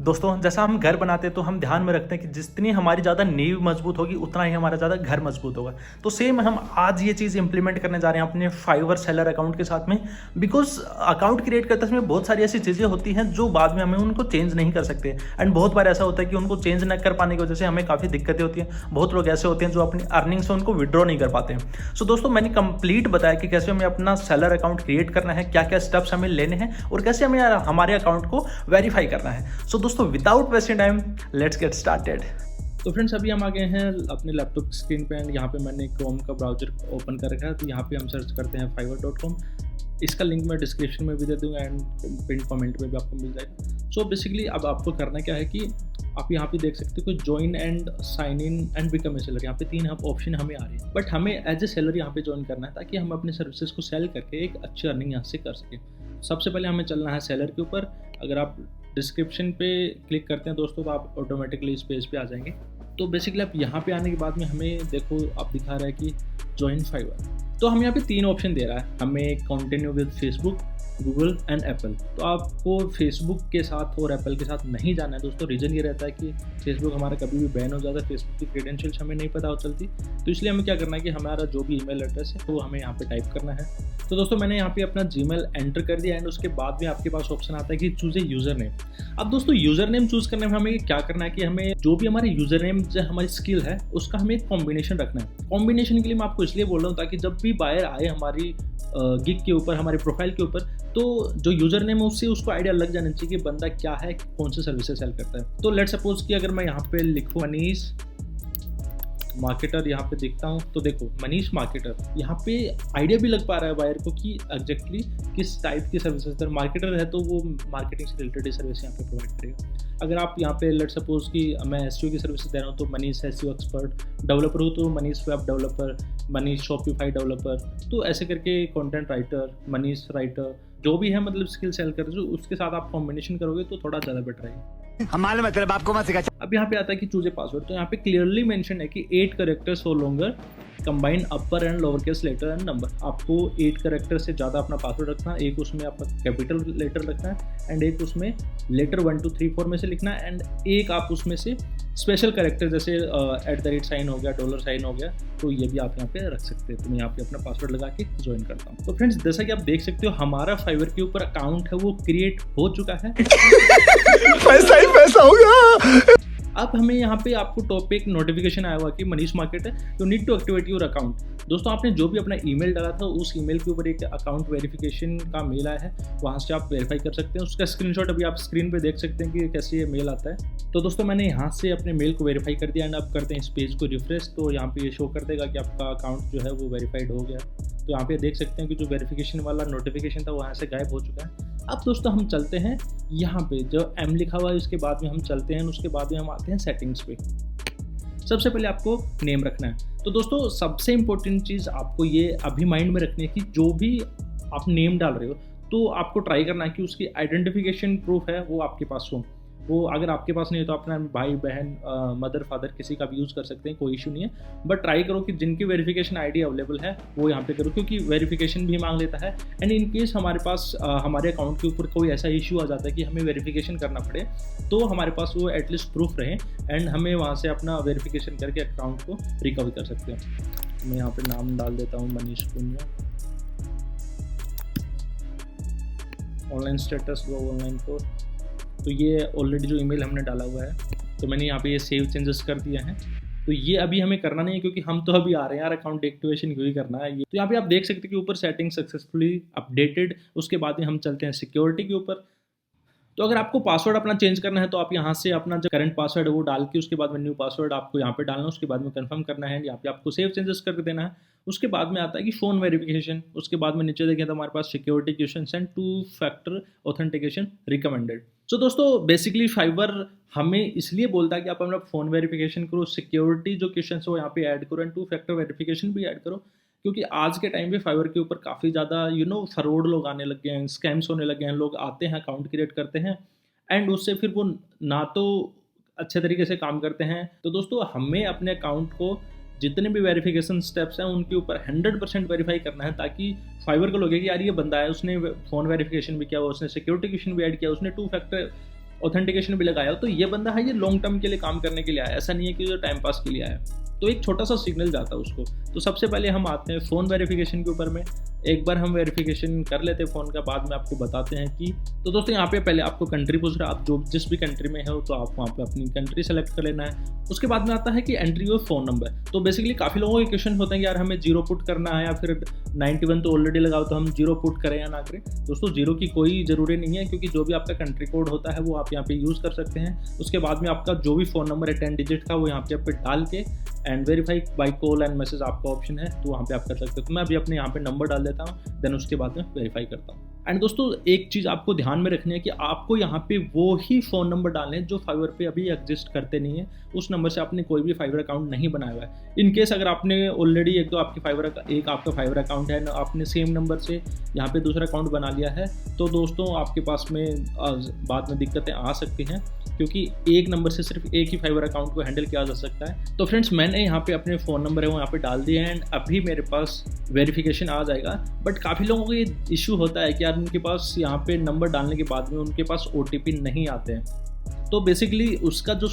दोस्तों जैसा हम घर बनाते हैं तो हम ध्यान में रखते हैं कि जितनी हमारी ज़्यादा नींव मजबूत होगी उतना ही हमारा ज़्यादा घर मजबूत होगा। तो सेम हम आज ये चीज़ इंप्लीमेंट करने जा रहे हैं अपने फाइवर सेलर अकाउंट के साथ में। बिकॉज अकाउंट क्रिएट करते समय बहुत सारी ऐसी चीज़ें होती हैं जो बाद में हमें उनको चेंज नहीं कर सकते। एंड बहुत बार ऐसा होता है कि उनको चेंज न कर पाने की वजह से हमें काफ़ी दिक्कतें होती हैं। बहुत लोग ऐसे होते हैं जो अपनी अर्निंग से उनको विड्रॉ नहीं कर पाते हैं। सो दोस्तों मैंने कंप्लीट बताया कि कैसे हमें अपना सेलर अकाउंट क्रिएट करना है, क्या क्या स्टेप्स हमें लेने हैं और कैसे हमें हमारे अकाउंट को वेरीफाई करना है। सो दोस्तों without time let's get started. तो फ्रेंड्स अभी हम आ गए हैं अपने लैपटॉप स्क्रीन पे एंड यहाँ पे मैंने क्रोम का ब्राउजर ओपन कर रखा है। तो यहाँ पे हम सर्च करते हैं fiverr.com। इसका लिंक मैं डिस्क्रिप्शन में भी दे दूँगा एंड पिन कमेंट में भी आपको मिल जाएगा। सो बेसिकली अब आपको करना क्या है कि आप यहाँ पे देख सकते हो कि join and sign in and become a seller. यहाँ पे 3 ऑप्शन हमें आ रहे हैं, बट हमें एज ए सेलर यहाँ पे ज्वाइन करना है ताकि हम अपने सर्विसेज को सेल करके एक अच्छी अर्निंग यहाँ से कर सकें। सबसे पहले हमें चलना है सेलर के ऊपर। अगर आप डिस्क्रिप्शन पे क्लिक करते हैं दोस्तों तो आप ऑटोमेटिकली इस पेज पे आ जाएंगे। तो बेसिकली आप यहाँ पे आने के बाद में हमें देखो आप दिखा रहा है कि ज्वाइन फाइवर। तो हम यहाँ पे 3 ऑप्शन दे रहा है हमें, continue with Facebook, Google and Apple. तो आपको फेसबुक के साथ और एप्पल के साथ नहीं जाना है दोस्तों। रीज़न ये रहता है कि फेसबुक हमारा कभी भी बैन हो जाता है, फेसबुक की क्रेडेंशियल्स हमें नहीं पता हो चलती। तो इसलिए हमें क्या करना है कि हमारा जो भी ईमेल एड्रेस है वो हमें यहाँ पे टाइप करना है। तो दोस्तों मैंने यहाँ पे अपना जीमेल एंटर कर दिया एंड उसके बाद में आपके पास ऑप्शन आता है कि चूज ए यूज़र नेम। अब दोस्तों यूज़र नेम चूज़ करने में हमें क्या करना है कि हमें जो भी हमारे यूज़र नेम जो हमारी स्किल है उसका हमें एक कॉम्बिनेशन रखना है। कॉम्बिनेशन के लिए मैं आपको इसलिए बोल रहा हूँ ताकि जब भी बायर आए हमारी गिग के ऊपर, हमारे प्रोफाइल के ऊपर, तो जो यूज़र नेम है उससे उसको आइडिया लग जाना चाहिए कि बंदा क्या है, कौन से सर्विसेज सेल करता है। तो लेट सपोज कि अगर मैं यहाँ पे लिखूँ मनीष मार्केटर, यहाँ पे देखता हूँ तो देखो मनीष मार्केटर, यहाँ पे आइडिया भी लग पा रहा है बायर को कि एग्जैक्टली किस टाइप की सर्विसेज। मार्केटर है तो वो मार्केटिंग से रिलेटेड सर्विस यहाँ पे प्रोवाइड करेगा। अगर आप यहाँ पे लेट सपोज कि मैं एसईओ की सर्विसेज दे रहा हूँ तो मनीष एसईओ एक्सपर्ट, डेवलपर हूँ तो Manish web developer, Manish Shopify developer. तो ऐसे करके कंटेंट राइटर, मनीष राइटर, जो भी है मतलब स्किल सेल कर जो उसके साथ आप कॉम्बिनेशन करोगे तो थोड़ा ज़्यादा बेटर है। हमारे मतलब आपको मत सिखा। अब यहाँ पे आता है कि चूज ए पासवर्ड। तो यहाँ पे क्लियरली मेंशन है कि 8 कैरेक्टर्स हो longer combine upper and lower case letter and number. आपको 8 कैरेक्टर से ज़्यादा अपना पासवर्ड रखना है, एक उसमें आपका कैपिटल लेटर रखना है एंड एक उसमें लेटर 1 2 3 4 में से लिखना है एंड एक आप उसमें से स्पेशल कैरेक्टर जैसे @ साइन हो गया, $साइन हो गया, तो ये भी आप यहाँ पे रख सकते हैं। तो मैं यहाँ पे अपना पासवर्ड लगा के ज्वाइन करता हूँ। तो फ्रेंड्स जैसा कि आप देख सकते हो हमारा फाइवर के ऊपर अकाउंट है वो क्रिएट हो चुका है। पैसा ही पैसा होगा। अब हमें यहाँ पे आपको टॉप पे एक नोटिफिकेशन आया हुआ कि मनीष मार्केट है, you need to activate your account. दोस्तों आपने जो भी अपना ईमेल डाला था उस ईमेल के ऊपर एक अकाउंट वेरिफिकेशन का मेल आया है, वहाँ से आप वेरीफाई कर सकते हैं। उसका स्क्रीनशॉट अभी आप स्क्रीन पे देख सकते हैं कि कैसे ये मेल आता है। तो दोस्तों मैंने यहाँ से अपने मेल को वेरीफाई कर दिया एंड अब करते हैं इस पेज को रिफ्रेश। तो यहाँ पे ये शो कर देगा कि आपका अकाउंट जो है वो वेरीफाइड हो गया। तो यहाँ पे देख सकते हैं कि जो वेरिफिकेशन वाला नोटिफिकेशन था वो यहाँ से गायब हो चुका है। अब दोस्तों हम चलते हैं यहाँ पे जो M लिखा हुआ है उसके बाद में हम चलते हैं, उसके बाद में हम आते हैं सेटिंग्स पे। सबसे पहले आपको नेम रखना है। तो दोस्तों सबसे इम्पोर्टेंट चीज़ आपको ये अभी माइंड में रखनी है कि जो भी आप नेम डाल रहे हो तो आपको ट्राई करना है कि उसकी आइडेंटिफिकेशन प्रूफ है वो आपके पास हो। वो अगर आपके पास नहीं हो तो अपना भाई बहन, मदर फादर किसी का भी यूज़ कर सकते हैं, कोई इशू नहीं है। बट ट्राई करो कि जिनकी वेरिफिकेशन आईडी अवेलेबल है वो यहाँ पे करो, क्योंकि वेरिफिकेशन भी मांग लेता है। एंड इन केस हमारे पास हमारे अकाउंट के ऊपर कोई ऐसा इशू आ जाता है कि हमें वेरिफिकेशन करना पड़े तो हमारे पास वो एटलीस्ट प्रूफ रहे एंड हमें वहाँ से अपना वेरिफिकेशन करके अकाउंट को रिकवर कर सकते हैं। मैं यहाँ पर नाम डाल देता हूँ मनीष पुनिया। ऑनलाइन स्टेटस वो ऑनलाइन कोर्स। तो ये ऑलरेडी जो ईमेल हमने डाला हुआ है तो मैंने यहाँ पे ये सेव चेंजेस कर दिया है। तो ये अभी हमें करना नहीं है क्योंकि हम तो अभी आ रहे हैं यार, अकाउंट एक्टिवेशन क्यों ही करना है ये। तो यहाँ पे आप देख सकते हैं कि ऊपर सेटिंग सक्सेसफुली अपडेटेड। उसके बाद में हम चलते हैं सिक्योरिटी के ऊपर। तो अगर आपको पासवर्ड अपना चेंज करना है तो आप यहाँ से अपना जो करंट पासवर्ड है वो डाल के उसके बाद में न्यू पासवर्ड आपको यहाँ पे डालना है, उसके बाद में कंफर्म करना है, यहाँ पे आपको सेव चेंजेस करके देना है। उसके बाद में आता है कि फ़ोन वेरिफिकेशन। उसके बाद में नीचे देखें तो हमारे पास security questions and 2 factor authentication recommended. So दोस्तों बेसिकली फाइवर हमें इसलिए बोलता है कि आप अपना फ़ोन वेरिफिकेशन करो, सिक्योरिटी जो क्वेश्चन है वो यहाँ पे ऐड करो एंड 2 फैक्टर वेरिफिकेशन भी ऐड करो, क्योंकि आज के टाइम पे फाइवर के ऊपर काफ़ी ज़्यादा फ्रॉड लोग आने लग गए हैं, स्कैम्स होने लग गए हैं। लोग आते हैं, अकाउंट क्रिएट करते हैं एंड उससे फिर वो ना तो अच्छे तरीके से काम करते हैं। तो दोस्तों हमें अपने अकाउंट को जितने भी वेरिफिकेशन स्टेप्स हैं उनके ऊपर 100% वेरीफाई करना है, ताकि फाइवर को लगे कि यार ये बंदा है, उसने फ़ोन वेरिफिकेशन भी किया, उसने सिक्योरिटी क्वेश्चन भी ऐड किया, उसने 2 फैक्टर ऑथेंटिकेशन भी लगाया हो, तो ये बंदा है ये लॉन्ग टर्म के लिए काम करने के लिए आया, ऐसा नहीं है कि जो टाइम पास के लिए आया। तो एक छोटा सा सिग्नल जाता है उसको। तो सबसे पहले हम आते हैं फ़ोन वेरिफिकेशन के ऊपर में। एक बार हम वेरिफिकेशन कर लेते हैं फ़ोन का, बाद में आपको बताते हैं कि तो दोस्तों यहाँ पे पहले आपको कंट्री पूछ रहा है, आप जो जिस भी कंट्री में हो तो आप वहाँ पे अपनी कंट्री सेलेक्ट कर लेना है। उसके बाद में आता है कि एंट्री योर फ़ोन नंबर। तो बेसिकली काफ़ी लोगों के क्वेश्चन होते हैं कि यार हमें 0 पुट करना है या फिर 91 तो ऑलरेडी लगाओ तो हम 0 पुट करें या ना करें। दोस्तों 0 की कोई ज़रूरी नहीं है, क्योंकि जो भी आपका कंट्री कोड होता है वो आप यहाँ पे यूज़ कर सकते हैं। उसके बाद में आपका जो भी फ़ोन नंबर है 10 डिजिट का वो यहाँ पे डाल के and verify by call and message आपका ऑप्शन है, तो वहाँ पे आप कर सकते हो। तो मैं अभी अपने यहाँ पे नंबर डाल देता हूँ, देन उसके बाद में वेरीफाई करता हूँ। एंड दोस्तों एक चीज़ आपको ध्यान में रखनी है कि आपको यहाँ पे वो ही फ़ोन नंबर डालने हैं जो फाइवर पे अभी एग्जिस्ट करते नहीं है। उस नंबर से आपने कोई भी फाइवर अकाउंट नहीं बनाया हुआ है। इन केस अगर आपने ऑलरेडी एक आपका फाइवर अकाउंट है, आपने सेम नंबर से यहाँ पे दूसरा अकाउंट बना लिया है, तो दोस्तों आपके पास में बाद में दिक्कतें आ सकती हैं, क्योंकि एक नंबर से सिर्फ एक ही फाइवर अकाउंट को हैंडल किया जा सकता है। तो फ्रेंड्स मैंने यहाँ पे अपने फ़ोन नंबर है वो यहाँ पे डाल दिए हैं एंड अभी मेरे पास वेरिफिकेशन आ जाएगा। बट काफ़ी लोगों को ये इशू होता है कि यार उनके पास यहाँ पे नंबर डालने के बाद में उनके पास OTP नहीं आते हैं। तो बेसिकली उसका जो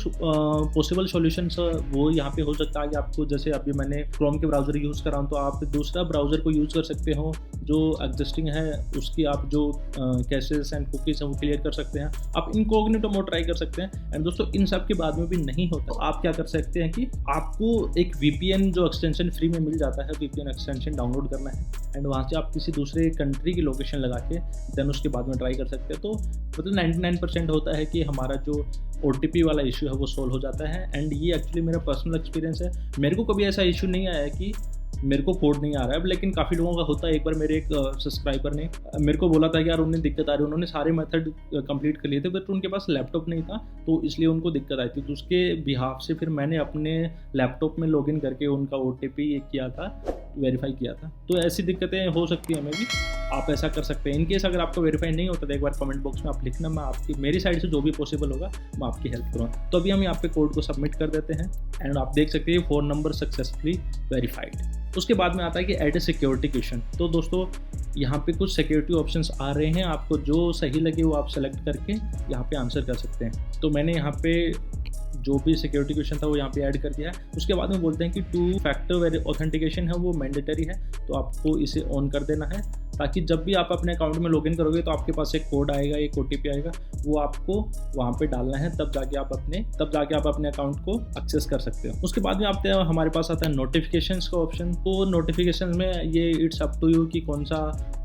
पॉसिबल सॉल्यूशन वो यहाँ पे हो सकता है कि आपको, जैसे अभी मैंने क्रोम के ब्राउज़र यूज़ कर रहा हूँ, तो आप दूसरा ब्राउज़र को यूज़ कर सकते हो जो एग्जिस्टिंग है, उसकी आप जो कैशेस एंड कुकीज़ हैं वो क्लियर कर सकते हैं। आप इनकॉग्निटो मोड ट्राई कर सकते हैं। एंड दोस्तों इन सब के बाद में भी नहीं होता, तो आप क्या कर सकते हैं कि आपको एक VPN जो एक्सटेंशन फ्री में मिल जाता है, VPN एक्सटेंशन डाउनलोड करना है एंड वहाँ से आप किसी दूसरे कंट्री की लोकेशन लगा के देन उसके बाद में ट्राई कर सकते हैं। तो मतलब 99% होता है कि हमारा जो OTP वाला इशू है वो सोल्व हो जाता है। एंड ये एक्चुअली मेरा पर्सनल एक्सपीरियंस है, मेरे को कभी ऐसा इशू नहीं आया है कि मेरे को कोड नहीं आ रहा है, लेकिन काफ़ी लोगों का होता है। एक बार मेरे एक सब्सक्राइबर ने मेरे को बोला था कि यार उन्हें दिक्कत आ रही है, उन्होंने सारे मेथड कंप्लीट कर लिए थे बट उनके पास लैपटॉप नहीं था, तो इसलिए उनको दिक्कत आई थी। तो उसके बिहाफ से फिर मैंने अपने लैपटॉप में लॉगिन करके उनका OTP किया था, वेरीफाई किया था। तो ऐसी दिक्कतें हो सकती है, हमें भी आप ऐसा कर सकते हैं। इनकेस अगर आपको वेरीफाई नहीं होता तो एक बार कमेंट बॉक्स में आप लिखना, मैं मेरी साइड से जो भी पॉसिबल होगा मैं आपकी हेल्प करूँगा। तो अभी हम यहाँ पे कोड को सबमिट कर देते हैं एंड आप देख सकते हैं फ़ोन नंबर सक्सेसफुली वेरीफाइड। उसके बाद में आता है कि ऐड ए सिक्योरिटी क्वेश्चन। तो दोस्तों यहाँ पे कुछ सिक्योरिटी ऑप्शंस आ रहे हैं, आपको जो सही लगे वो आप सेलेक्ट करके यहाँ पे आंसर कर सकते हैं। तो मैंने यहाँ पे जो भी सिक्योरिटी क्वेश्चन था वो यहाँ पे ऐड कर दिया है। उसके बाद में बोलते हैं कि 2 फैक्टर ऑथेंटिकेशन है वो मैंडेटरी है, तो आपको इसे ऑन कर देना है, ताकि जब भी आप अपने अकाउंट में लॉगिन करोगे तो आपके पास एक कोड आएगा, एक OTP आएगा, वो आपको वहाँ पे डालना है, तब जाके आप अपने अकाउंट को एक्सेस कर सकते हो। उसके बाद में आते हैं, हमारे पास आता है नोटिफिकेशंस का ऑप्शन। तो नोटिफिकेशन में ये इट्स अप टू यू कि कौन सा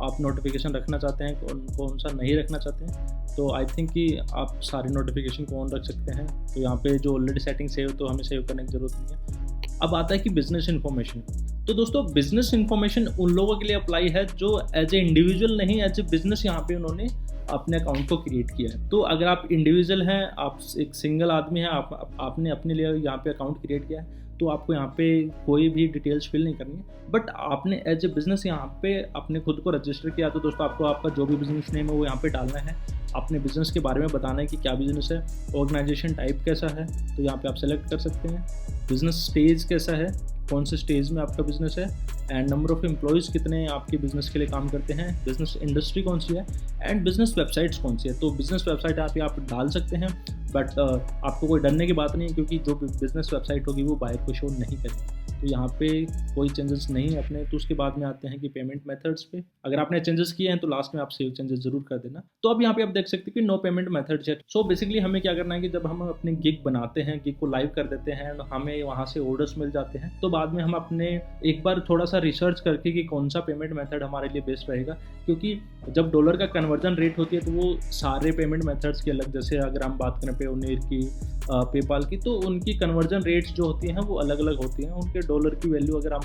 आप नोटिफिकेशन रखना चाहते हैं, कौन सा नहीं रखना चाहते हैं। तो आई थिंक कि आप सारे नोटिफिकेशन को ऑन रख सकते हैं। तो यहाँ पे जो ऑलरेडी सेटिंग सेव तो हमें सेव करने की ज़रूरत नहीं है। अब आता है कि बिजनेस इन्फॉर्मेशन। तो दोस्तों बिजनेस इन्फॉर्मेशन उन लोगों के लिए अप्लाई है जो एज ए इंडिविजुअल नहीं, एज ए बिजनेस यहाँ पे उन्होंने अपने अकाउंट को क्रिएट किया है। तो अगर आप इंडिविजुअल हैं, आप एक सिंगल आदमी हैं, आपने अपने लिए यहाँ पे अकाउंट क्रिएट किया है, तो आपको यहाँ पे कोई भी डिटेल्स फिल नहीं करनी है। बट आपने एज ए बिजनेस यहाँ पे अपने खुद को रजिस्टर किया, तो दोस्तों आपको आपका जो भी बिजनेस नेम है वो यहाँ पे डालना है, अपने बिजनेस के बारे में बताना है कि क्या बिजनेस है, ऑर्गेनाइजेशन टाइप कैसा है, तो यहाँ पे आप सेलेक्ट कर सकते हैं, बिजनेस स्टेज कैसा है, कौन से स्टेज में आपका बिजनेस है, एंड नंबर ऑफ एम्प्लॉयज़ कितने आपके बिजनेस के लिए काम करते हैं, बिजनेस इंडस्ट्री कौन सी है, एंड बिजनेस वेबसाइट्स कौन सी है। तो बिजनेस वेबसाइट आप डाल सकते हैं, बट आपको कोई डरने की बात नहीं है, क्योंकि जो बिजनेस वेबसाइट होगी वो बाहर को शो नहीं करेगी। तो यहाँ पे कोई चेंजेस नहीं है अपने। तो उसके बाद में आते हैं कि पेमेंट मेथड्स पे। अगर आपने चेंजेस किए हैं तो लास्ट में आप सेव चेंजेस जरूर कर देना। तो अब यहाँ पे आप देख सकते हैं कि नो पेमेंट मेथड है। सो बेसिकली हमें क्या करना है कि जब हम अपने गिग बनाते हैं, गिग को लाइव कर देते हैं, हमें वहाँ से ऑर्डर्स मिल जाते हैं, तो बाद में हम अपने एक बार थोड़ा सा रिसर्च करके कि कौन सा पेमेंट मेथड हमारे लिए बेस्ट रहेगा, क्योंकि जब डॉलर का कन्वर्जन रेट होती है तो वो सारे पेमेंट मेथड्स के अलग, जैसे अगर हम बात करें पेयोनियर की, पेपाल की, तो उनकी कन्वर्जन रेट्स जो होती हैं वो अलग अलग होती हैं। उनके डॉलर की वैल्यू अगर हम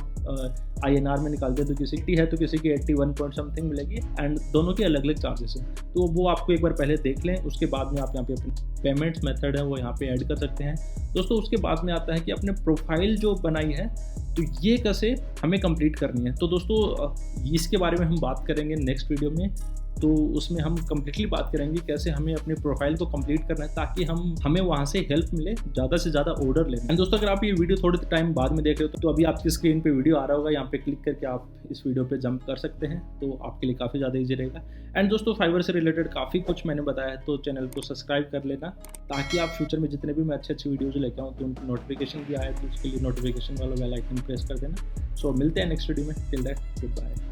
INR में निकालते हैं तो किसी की है तो किसी की 81 पॉइंट समथिंग मिलेगी, एंड दोनों के अलग अलग चार्जेस हैं। तो वो आपको एक बार पहले देख लें, उसके बाद में आप यहाँ पे अपनी पेमेंट्स मेथड है वो यहाँ पे ऐड कर सकते हैं। दोस्तों उसके बाद में आता है कि अपने प्रोफाइल जो बनाई है तो ये कैसे हमें कंप्लीट करनी है। तो दोस्तों इसके बारे में हम बात करेंगे नेक्स्ट वीडियो में। तो उसमें हम कम्प्लीटली बात करेंगे कैसे हमें अपनी प्रोफाइल को कंप्लीट करना है ताकि हमें वहाँ से हेल्प मिले, ज़्यादा से ज़्यादा ऑर्डर लेने। एंड दोस्तों, अगर आप ये वीडियो थोड़े टाइम बाद में देख रहे हो तो अभी आपकी स्क्रीन पे वीडियो आ रहा होगा, यहाँ पे क्लिक करके आप इस वीडियो पे जंप कर सकते हैं, तो आपके लिए काफ़ी ज़्यादा ईजी रहेगा। एंड दोस्तों, फाइवर से रिलेटेड काफ़ी कुछ मैंने बताया है, तो चैनल को सब्सक्राइब कर लेना ताकि आप फ्यूचर में जितने भी मैं अच्छी वीडियोज़ लेकर आऊँ तो उनकी नोटिफिकेशन भी आए, तो उसके लिए नोटिफिकेशन वाला बेल आइकन प्रेस कर देना। सो मिलते हैं नेक्स्ट वीडियो में, टिल दैट गुड बाय।